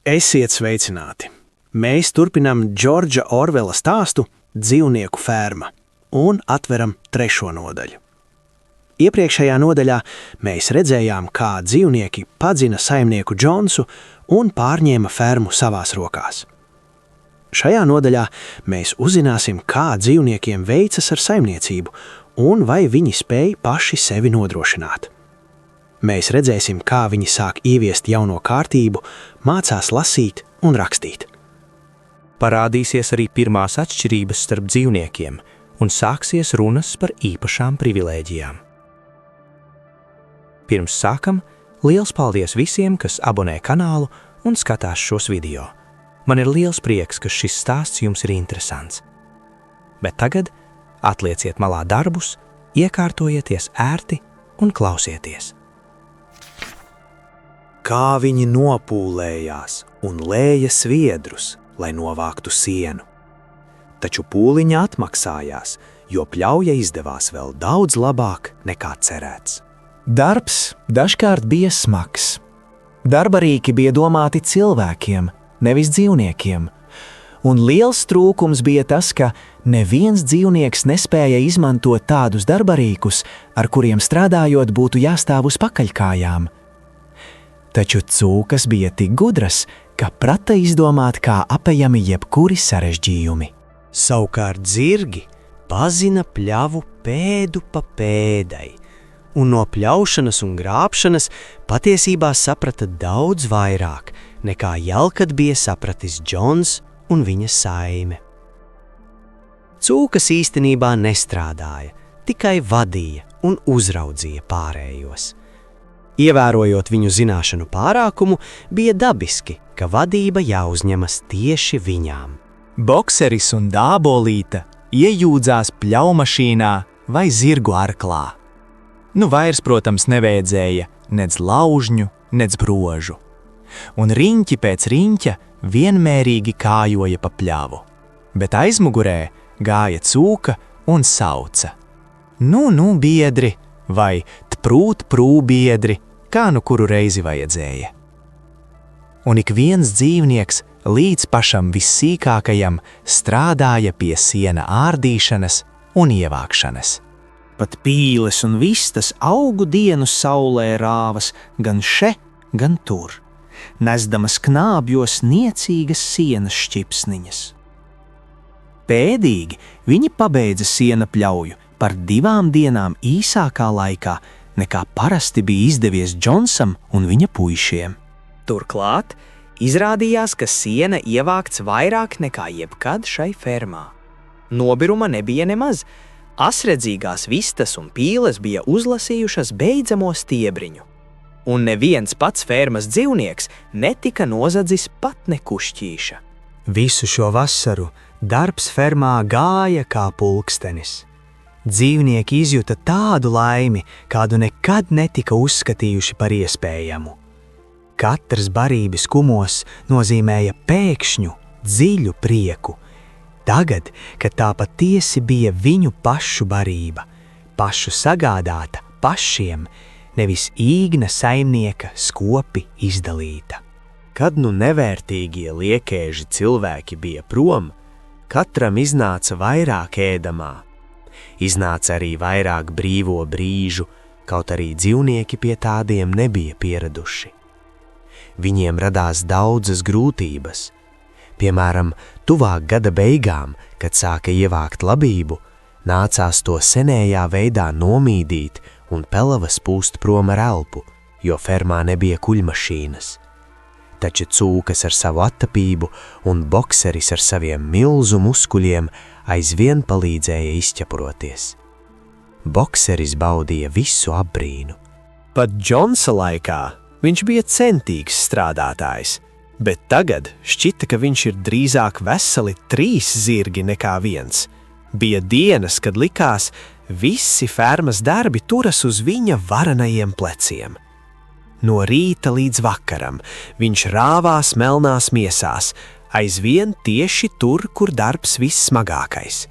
Esiet sveicināti! Mēs turpinām Džordža Orvela stāstu Dzīvnieku ferma un atveram 3. nodaļu. Iepriekšējā nodaļā mēs redzējām, kā dzīvnieki padzina saimnieku Džonsu un pārņēma fermu savās rokās. Šajā nodaļā mēs uzzināsim, kā dzīvniekiem veicas ar saimniecību un vai viņi spēj paši sevi nodrošināt. Mēs redzēsim, kā viņi sāk ieviest jauno kārtību, mācās lasīt un rakstīt. Parādīsies arī pirmās atšķirības starp dzīvniekiem un sāksies runas par īpašām privilēģijām. Pirms sākam, liels paldies visiem, kas abonē kanālu un skatās šos video. Man ir liels prieks, ka šis stāsts jums ir interesants. Bet tagad atlieciet malā darbus, iekārtojieties ērti un klausieties. Kā viņi nopūlējās un lēja sviedrus, lai novāktu sienu. Taču pūliņa atmaksājās, jo pļauja izdevās vēl daudz labāk nekā cerēts. Darbs dažkārt bija smags. Darbarīki bija domāti cilvēkiem, nevis dzīvniekiem. Un liels trūkums bija tas, ka neviens dzīvnieks nespēja izmantot tādus darbarīkus, ar kuriem strādājot būtu jāstāv uz pakaļkājām. Taču cūkas bija tik gudras, ka prata izdomāt, kā apejami jebkuri sarežģījumi. Savukārt zirgi pazina pļavu pēdu pa pēdai, un no pļaušanas un grābšanas patiesībā saprata daudz vairāk, nekā jelkad bija sapratis Džons un viņa saime. Cūkas īstenībā nestrādāja, tikai vadīja un uzraudzīja pārējos. Ievērojot viņu zināšanu pārākumu, bija dabiski, ka vadība jāuzņemas tieši viņām. Bokseris un dābolīte iejūdzās pļaumašīnā vai zirgu arklā. Vairs, protams, nevajadzēja nec laužņu, nec brožu. Un riņķi pēc riņķa vienmērīgi kājoja pa pļavu. Bet aizmugurē gāja cūka un sauca. Nu, biedri, vai tprūt biedri, kā kuru reizi vajadzēja. Un ik viens dzīvnieks līdz pašam vissīkākajam strādāja pie siena ārdīšanas un ievākšanas. Pat pīles un vistas augu dienu saulē rāvas gan še, gan tur, nesdamas knābjos niecīgas sienas šķipsniņas. Pēdīgi viņi pabeidza siena pļauju par 2 dienām īsākā laikā, nekā parasti bija izdevies Džonsam un viņa puišiem. Turklāt izrādījās, ka siena ievākts vairāk nekā jebkad šai fermā. Nobiruma nebija nemaz. Asredzīgās vistas un pīles bija uzlasījušas beidzamo stiebriņu. Un neviens pats fermas dzīvnieks netika nozadzis pat ne kušķīša. Visu šo vasaru darbs fermā gāja kā pulkstenis. Dzīvnieki izjuta tādu laimi, kādu nekad netika uzskatījuši par iespējamu. Katrs barības kumos nozīmēja pēkšņu, dziļu prieku. Tagad, kad tā patiesi bija viņu pašu barība, pašu sagādāta pašiem, nevis īgna saimnieka skopi izdalīta. Kad nevērtīgie liekēži cilvēki bija prom, katram iznāca vairāk ēdamā. Iznāca arī vairāk brīvo brīžu, kaut arī dzīvnieki pie tādiem nebija pieraduši. Viņiem radās daudzas grūtības. Piemēram, tuvāk gada beigām, kad sāka ievākt labību, nācās to senējā veidā nomīdīt un pelavas pūst prom ar elpu, jo fermā nebija kuļmašīnas. Taču cūkas ar savu attapību un bokseris ar saviem milzu muskuļiem aizvien palīdzēja izķepuroties. Bokseris baudīja visu apbrīnu. Pat Džonsa laikā viņš bija centīgs strādātājs, bet tagad šķita, ka viņš ir drīzāk veseli 3 zirgi nekā 1. Bija dienas, kad likās, visi fermas darbi turas uz viņa varenajiem pleciem. No rīta līdz vakaram viņš rāvās melnās miesās, aizvien tieši tur, kur darbs vissmagākais.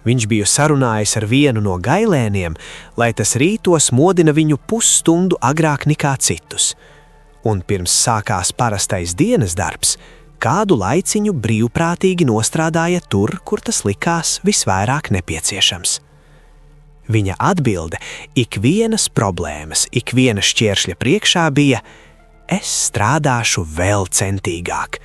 Viņš bija sarunājis ar vienu no gailēniem, lai tas rītos modina viņu pusstundu agrāk nekā citus, un pirms sākās parastais dienas darbs, kādu laiciņu brīvprātīgi nostrādāja tur, kur tas likās visvairāk nepieciešams. Viņa atbilde ikvienas problēmas, ikviena šķēršļa priekšā bija: es strādāšu vēl centīgāk,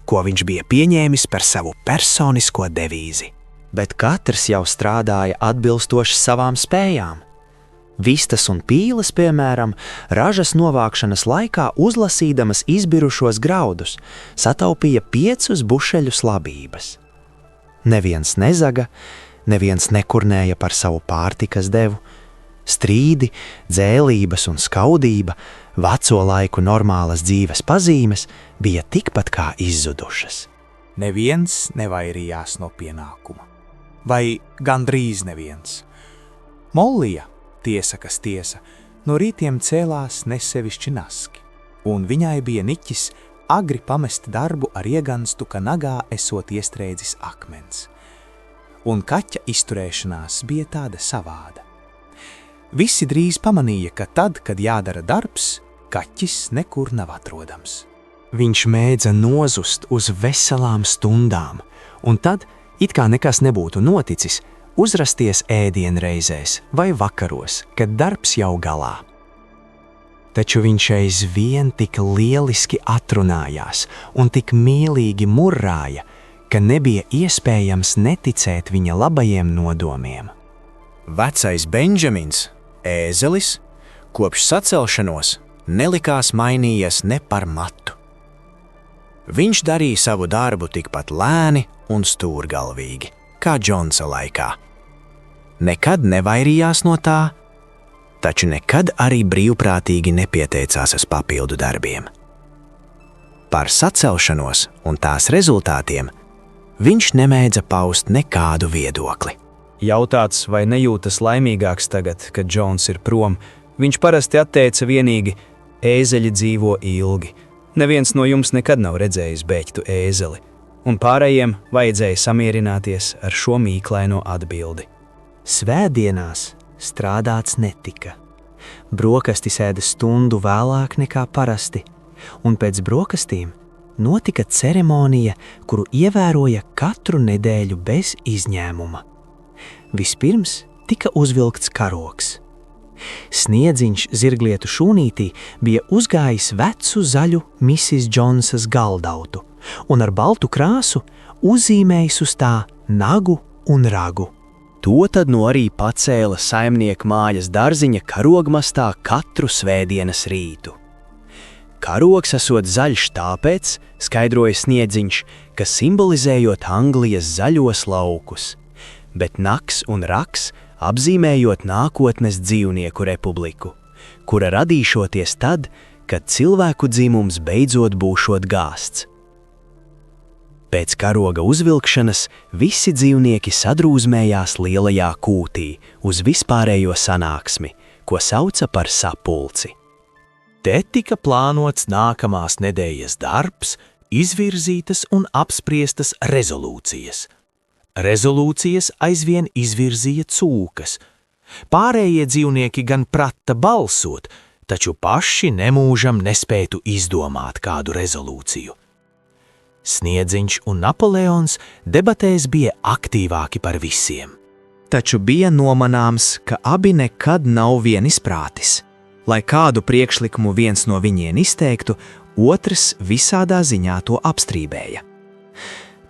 ko viņš bija pieņēmis par savu personisko devīzi. Bet katrs jau strādāja atbilstoši savām spējām. Vistas un pīles, piemēram, ražas novākšanas laikā uzlasīdamas izbirušos graudus, sataupīja 5 bušeļus labības. Neviens nezaga, neviens nekurnēja par savu pārtikas devu. Strīdi, dzēlības un skaudība, veco laiku normālas dzīves pazīmes, bija tikpat kā izzudušas. Neviens nevairījās no pienākuma. Vai gandrīz neviens. Mollija, tiesa kas tiesa, no rītiem cēlās nesevišķi naski, un viņai bija niķis agri pamest darbu ar ieganstu, ka nagā esot iestrēdzis akmens. Un kaķa izturēšanās bija tāda savāda. Visi drīz pamanīja, ka tad, kad jādara darbs, kaķis nekur nav atrodams. Viņš mēdza nozust uz veselām stundām, un tad, it kā nekas nebūtu noticis, uzrasties ēdienreizēs vai vakaros, kad darbs jau galā. Taču viņš aizvien tik lieliski atrunājās un tik mīlīgi murrāja, ka nebija iespējams neticēt viņa labajiem nodomiem. Vecais Benžamins, ēzelis, kopš sacelšanos nelikās mainījies ne par matu. Viņš darīja savu darbu tikpat lēni un stūrgalvīgi, kā Džonsa laikā. Nekad nevairījās no tā, taču nekad arī brīvprātīgi nepieteicās uz papildu darbiem. Par sacelšanos un tās rezultātiem viņš nemēdza paust nekādu viedokli. Jautāts, vai nejūtas laimīgāks tagad, kad Džons ir prom, viņš parasti atteica vienīgi: ēzeļi dzīvo ilgi. Neviens no jums nekad nav redzējis beigtu ēzeli, un pārējiem vajadzēja samierināties ar šo mīklaino atbildi. Svētdienās strādāts netika. Brokastis ēda stundu vēlāk nekā parasti, un pēc brokastīm notika ceremonija, kuru ievēroja katru nedēļu bez izņēmuma. Vispirms tika uzvilkts karogs. Sniedziņš zirglietu šūnītī bija uzgājis vecu zaļu Mrs. Džonsas galdautu un ar baltu krāsu uzzīmējis uz tā nagu un ragu. To tad no arī pacēla saimnieka mājas dārziņa karogmastā katru svētdienas rītu. Karogs esot zaļš tāpēc, skaidroja Sniedziņš, ka simbolizējot Anglijas zaļos laukus, bet naks un raks apzīmējot nākotnes dzīvnieku republiku, kura radīšoties tad, kad cilvēku dzimums beidzot būšot gāsts. Pēc karoga uzvilkšanas visi dzīvnieki sadrūzmējās lielajā kūtī uz vispārējo sanāksmi, ko sauca par sapulci. Te tika plānots nākamās nedēļas darbs, izvirzītas un apspriestas rezolūcijas. Rezolūcijas aizvien izvirzīja cūkas. Pārējie dzīvnieki gan prata balsot, taču paši nemūžam nespētu izdomāt kādu rezolūciju. Sniedziņš un Napoleons debatēs bija aktīvāki par visiem. Taču bija nomanāms, ka abi nekad nav vienisprātis. Lai kādu priekšlikumu viens no viņiem izteiktu, otrs visādā ziņā to apstrībēja.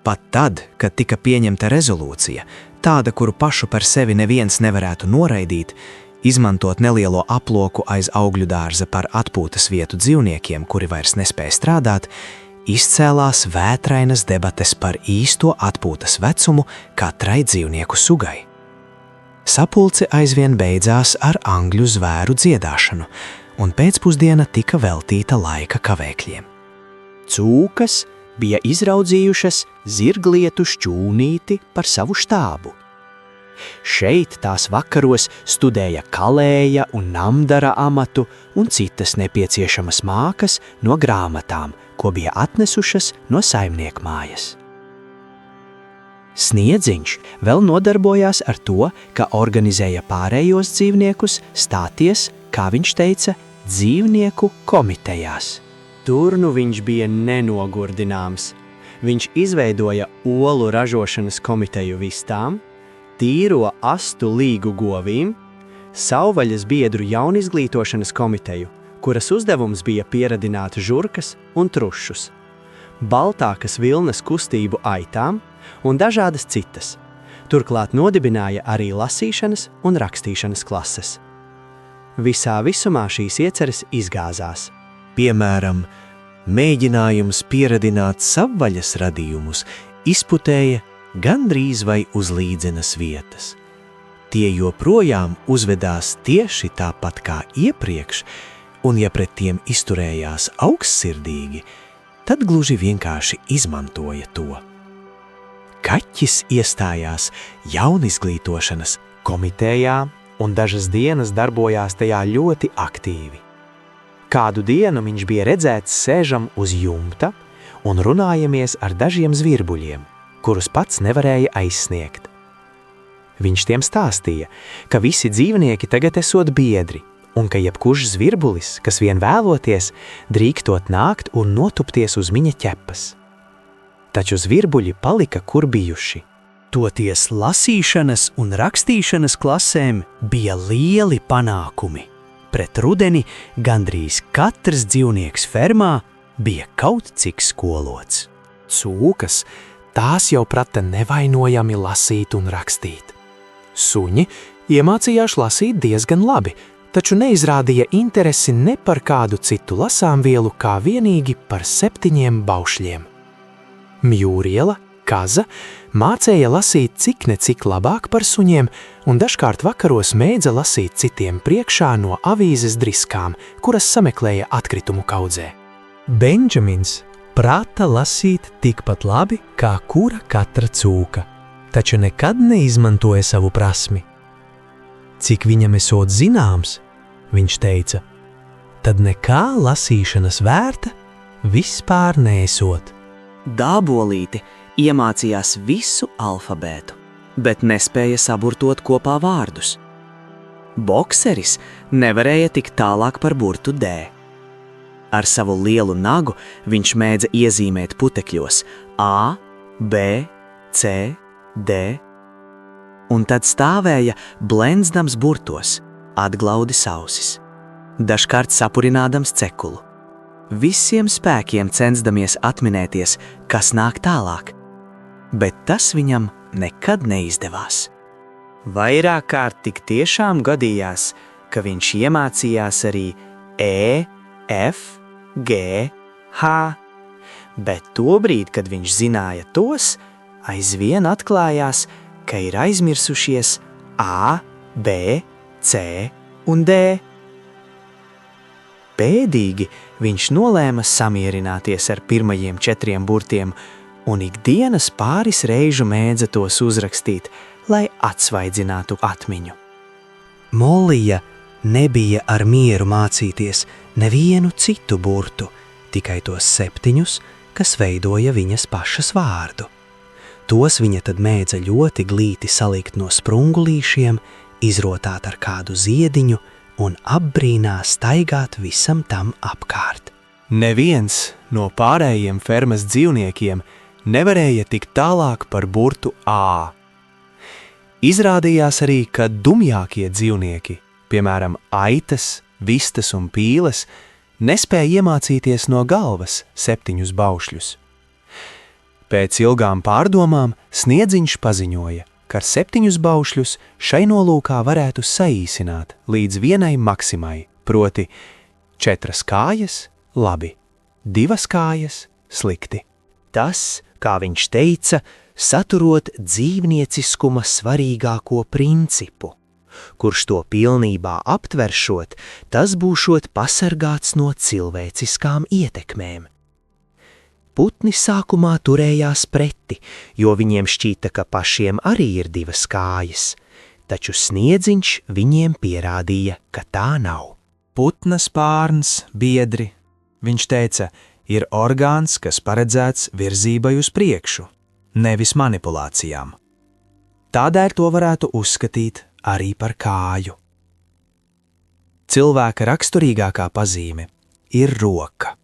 Pat tad, kad tika pieņemta rezolūcija, tāda, kuru pašu par sevi neviens nevarētu noraidīt, izmantot nelielo aploku aiz augļu dārza par atpūtas vietu dzīvniekiem, kuri vairs nespēja strādāt, izcēlās vētrainas debates par īsto atpūtas vecumu katrai dzīvnieku sugai. Sapulce aizvien beidzās ar angļu zvēru dziedāšanu, un pēcpusdiena tika veltīta laika kavēkļiem. Cūkas bija izraudzījušas zirglietu šķūnīti par savu štābu. Šeit tās vakaros studēja kalēja un namdara amatu un citas nepieciešamas mākas no grāmatām, ko bija atnesušas no saimnieka mājas. Sniedziņš vēl nodarbojās ar to, ka organizēja pārējos dzīvniekus stāties, kā viņš teica, dzīvnieku komitejās. Tur nu viņš bija nenogurdināms. Viņš izveidoja olu ražošanas komiteju vistām, tīro astu līgu govīm, savvaļas biedru jaunizglītošanas komiteju, kuras uzdevums bija pieradināt žurkas un trušus, baltākas vilnas kustību aitām un dažādas citas. Turklāt nodibināja arī lasīšanas un rakstīšanas klases. Visā visumā šīs ieceres izgāzās. Piemēram, mēģinājums pieradināt savvaļas radījumus izputēja gandrīz vai uz līdzenas vietas. Tie joprojām uzvedās tieši tāpat kā iepriekš, un ja pret tiem izturējās augstsirdīgi, tad gluži vienkārši izmantoja to. Kaķis iestājās jaunizglītošanas komitejā un dažas dienas darbojās tajā ļoti aktīvi. Kādu dienu viņš bija redzēts sēžam uz jumta un runājamies ar dažiem zvirbuļiem, kurus pats nevarēja aizsniegt. Viņš tiem stāstīja, ka visi dzīvnieki tagad esot biedri un ka jebkurš zvirbulis, kas vien vēloties, drīkstot nākt un notupties uz viņa ķepas. Taču zvirbuļi palika, kur bijuši. Toties lasīšanas un rakstīšanas klasēm bija lieli panākumi. Pret rudeni gandrīz katrs dzīvnieks fermā bija kaut cik skolots. Cūkas, tās jau prata nevainojami lasīt un rakstīt. Suņi iemācījās lasīt diezgan labi, taču neizrādīja interesi ne par kādu citu lasāmvielu kā vienīgi par 7 baušļiem. Mjūriela, kaza, mācēja lasīt cik ne cik labāk par suņiem un dažkārt vakaros mēdza lasīt citiem priekšā no avīzes driskām, kuras sameklēja atkritumu kaudzē. Benžamins prata lasīt tikpat labi kā katra cūka, taču nekad neizmantoja savu prasmi. Cik viņam esot zināms, viņš teica, tad nekā lasīšanas vērta vispār neesot. Dābolīti iemācījās visu alfabētu, bet nespēja saburtot kopā vārdus. Bokseris nevarēja tikt tālāk par burtu D. Ar savu lielu nagu viņš mēdza iezīmēt putekļos A, B, C, D, un tad stāvēja blenzdams burtos, atglaudis ausis, dažkārt sapurinādams cekulu. Visiem spēkiem censdamies atminēties, kas nāk tālāk, bet tas viņam nekad neizdevās. Vairāk kārt tik tiešām gadījās, ka viņš iemācījās arī E, F, G, H, bet tobrīd, kad viņš zināja tos, aizvien atklājās, ka ir aizmirsušies A, B, C un D. Pēdīgi viņš nolēma samierināties ar pirmajiem 4 burtiem un ikdienas pāris reižu mēdza tos uzrakstīt, lai atsvaidzinātu atmiņu. Mollija nebija ar mieru mācīties nevienu citu burtu, tikai tos 7, kas veidoja viņas pašas vārdu. Tos viņa tad mēdza ļoti glīti salikt no sprungulīšiem, izrotāt ar kādu ziediņu un apbrīnā staigāt visam tam apkārt. Neviens no pārējiem fermas dzīvniekiem nevarēja tikt tālāk par burtu A. Izrādījās arī, ka dumjākie dzīvnieki, piemēram, aitas, vistas un pīles, nespēja iemācīties no galvas 7 baušļus. Pēc ilgām pārdomām Sniedziņš paziņoja, ka ar 7 baušļus šai nolūkā varētu saīsināt līdz 1 maksimai, proti 4 kājas – labi, 2 kājas – slikti. Tas, kā viņš teica, saturot dzīvnieciskuma svarīgāko principu, kurš to pilnībā aptveršot, tas būšot pasargāts no cilvēciskām ietekmēm. Putni sākumā turējās preti, jo viņiem šķīta, ka pašiem arī ir 2 kājas, taču Sniedziņš viņiem pierādīja, ka tā nav. Putna spārns, biedri, viņš teica, ir orgāns, kas paredzēts virzībai uz priekšu, nevis manipulācijām. Tādēļ to varētu uzskatīt arī par kāju. Cilvēka raksturīgākā pazīme ir roka.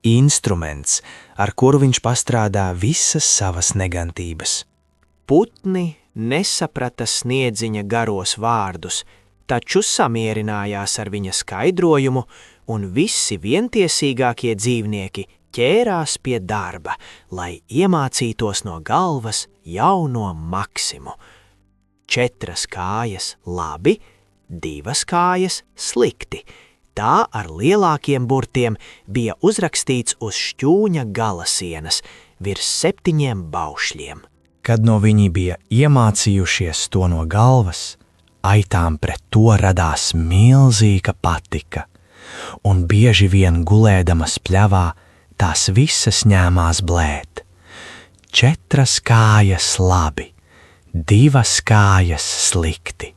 instruments, ar kuru viņš pastrādā visas savas negantības. Putni nesaprata Sniedziņa garos vārdus, taču samierinājās ar viņa skaidrojumu, un visi vientiesīgākie dzīvnieki ķērās pie darba, lai iemācītos no galvas jauno maksimu. 4 kājas labi, 2 kājas slikti. Tā ar lielākiem burtiem bija uzrakstīts uz šķūņa galasienas virs 7 baušļiem. Kad no viņi bija iemācījušies to no galvas, aitām pret to radās milzīga patika, un bieži vien gulēdamas pļavā tās visas ņēmās blēt. 4 kājas labi, 2 kājas slikti,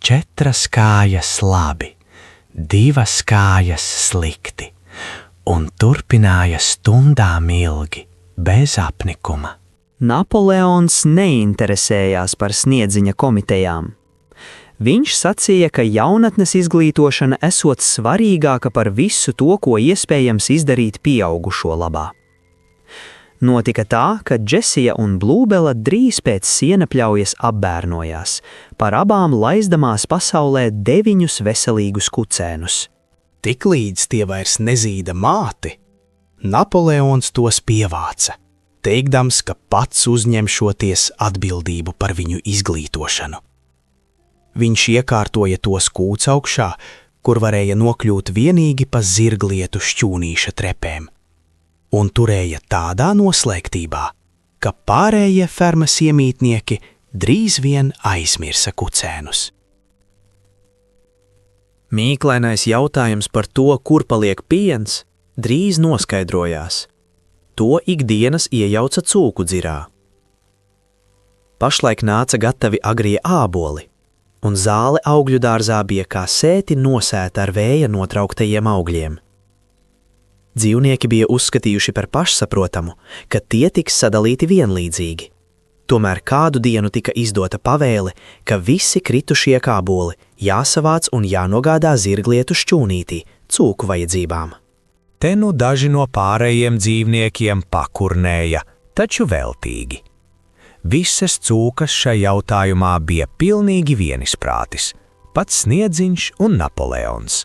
4 kājas labi, 2 kājas slikti, un turpināja stundām ilgi, bez apnikuma. Napoleons neinteresējās par Sniedziņa komitejām. Viņš sacīja, ka jaunatnes izglītošana esot svarīgāka par visu to, ko iespējams izdarīt pieaugušo labā. Notika tā, ka Džesija un Blūbela drīz pēc sienapļaujas apbērnojās, par abām laizdamās pasaulē 9 veselīgus kucēnus. Tiklīdz tie vairs nezīda māti, Napoleons tos pievāca, teikdams, ka pats uzņemšoties atbildību par viņu izglītošanu. Viņš iekārtoja tos kūts augšā, kur varēja nokļūt vienīgi pa zirglietu šķūnīša trepēm, un turēja tādā noslēgtībā, ka pārējie fermas iemītnieki drīz vien aizmirsa kucēnus. Mīklainais jautājums par to, kur paliek piens, drīz noskaidrojās. To ikdienas iejauca cūku dzirā. Pašlaik nāca gatavi agrie āboli, un zāle augļu dārzā bija kā sēti nosēta ar vēja notrauktajiem augļiem. Dzīvnieki bija uzskatījuši par pašsaprotamu, ka tie tiks sadalīti vienlīdzīgi. Tomēr kādu dienu tika izdota pavēle, ka visi kritušie āboli jāsavāc un jānogādā zirglietu šķūnītī cūku vajadzībām. Te nu daži no pārējiem dzīvniekiem pakurnēja, taču veltīgi. Visas cūkas šai jautājumā bija pilnīgi vienisprātis, pats Sniedziņš un Napoleons.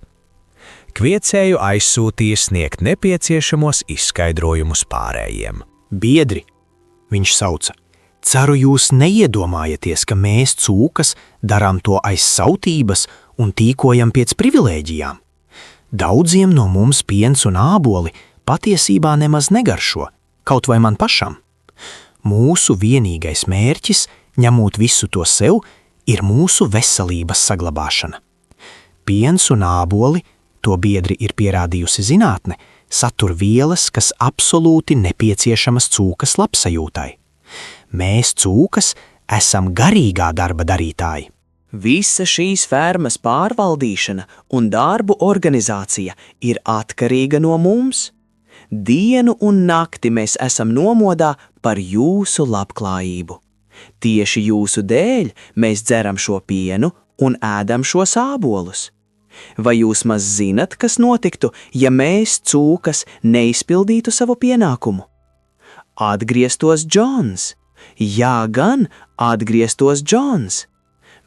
Kviecēju aizsūtīja sniegt nepieciešamos izskaidrojumus pārējiem. Biedri, viņš sauca, ceru jūs neiedomājaties, ka mēs cūkas darām to aiz sautības un tīkojam pēc privilēģijām. Daudziem no mums piens un āboli patiesībā nemaz negaršo, kaut vai man pašam. Mūsu vienīgais mērķis, ņemot visu to sev, ir mūsu veselības saglabāšana. Piens un āboli, to biedri ir pierādījusi zinātne, satur vielas, kas absolūti nepieciešamas cūkas labsajūtai. Mēs cūkas esam garīgā darba darītāji. Visa šīs fermas pārvaldīšana un darbu organizācija ir atkarīga no mums. Dienu un nakti mēs esam nomodā par jūsu labklājību. Tieši jūsu dēļ mēs dzeram šo pienu un ēdam šos ābolus. Vai jūs maz zinat, kas notiktu, ja mēs cūkas neizpildītu savu pienākumu? Atgrieztos Džons. Jā, gan atgrieztos Džons.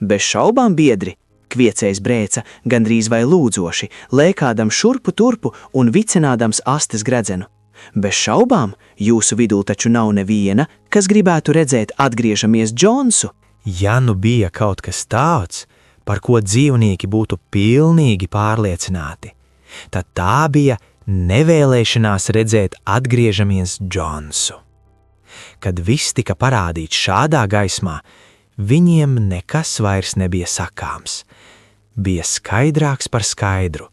Bez šaubām, biedri, kviecējs brēca gandrīz vai lūdzoši, lēkādam šurpu turpu un vicinādams astes gredzenu. Bez šaubām, jūsu vidū taču nav neviena, kas gribētu redzēt atgriežamies Džonsu. Ja nu bija kaut kas tāds, par ko dzīvnieki būtu pilnīgi pārliecināti, tad tā bija nevēlēšanās redzēt atgriežamies Džonsu. Kad viss tika parādīts šādā gaismā, viņiem nekas vairs nebija sakāms. Bija skaidrāks par skaidru,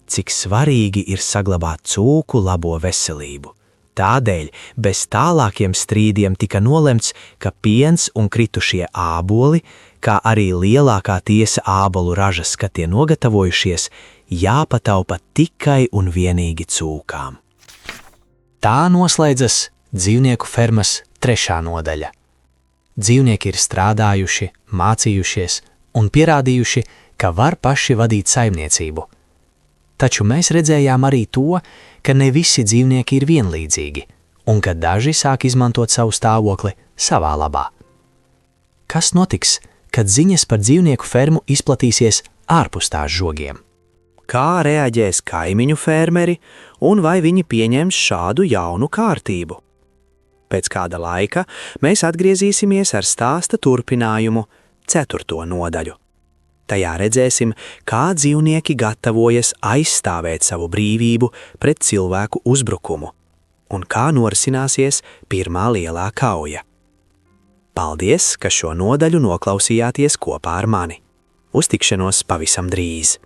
cik svarīgi ir saglabāt cūku labo veselību. Tādēļ bez tālākiem strīdiem tika nolemts, ka piens un kritušie āboli, kā arī lielākā tiesa ābolu ražas, kad tie nogatavojušies, jāpataupa tikai un vienīgi cūkām. Tā noslēdzas dzīvnieku fermas 3. nodaļa. Dzīvnieki ir strādājuši, mācījušies un pierādījuši, ka var paši vadīt saimniecību. taču mēs redzējām arī to, ka ne visi dzīvnieki ir vienlīdzīgi, un ka daži sāk izmantot savu stāvokli savā labā. Kas notiks, kad ziņas par dzīvnieku fermu izplatīsies ārpus tās žogiem? Kā reaģēs kaimiņu fermeri un vai viņi pieņems šādu jaunu kārtību? Pēc kāda laika mēs atgriezīsimies ar stāsta turpinājumu, 4. nodaļu. Tajā redzēsim, kā dzīvnieki gatavojas aizstāvēt savu brīvību pret cilvēku uzbrukumu un kā norisināsies pirmā lielā kauja. Paldies, ka šo nodaļu noklausījāties kopā ar mani. Uz tikšanos pavisam drīz!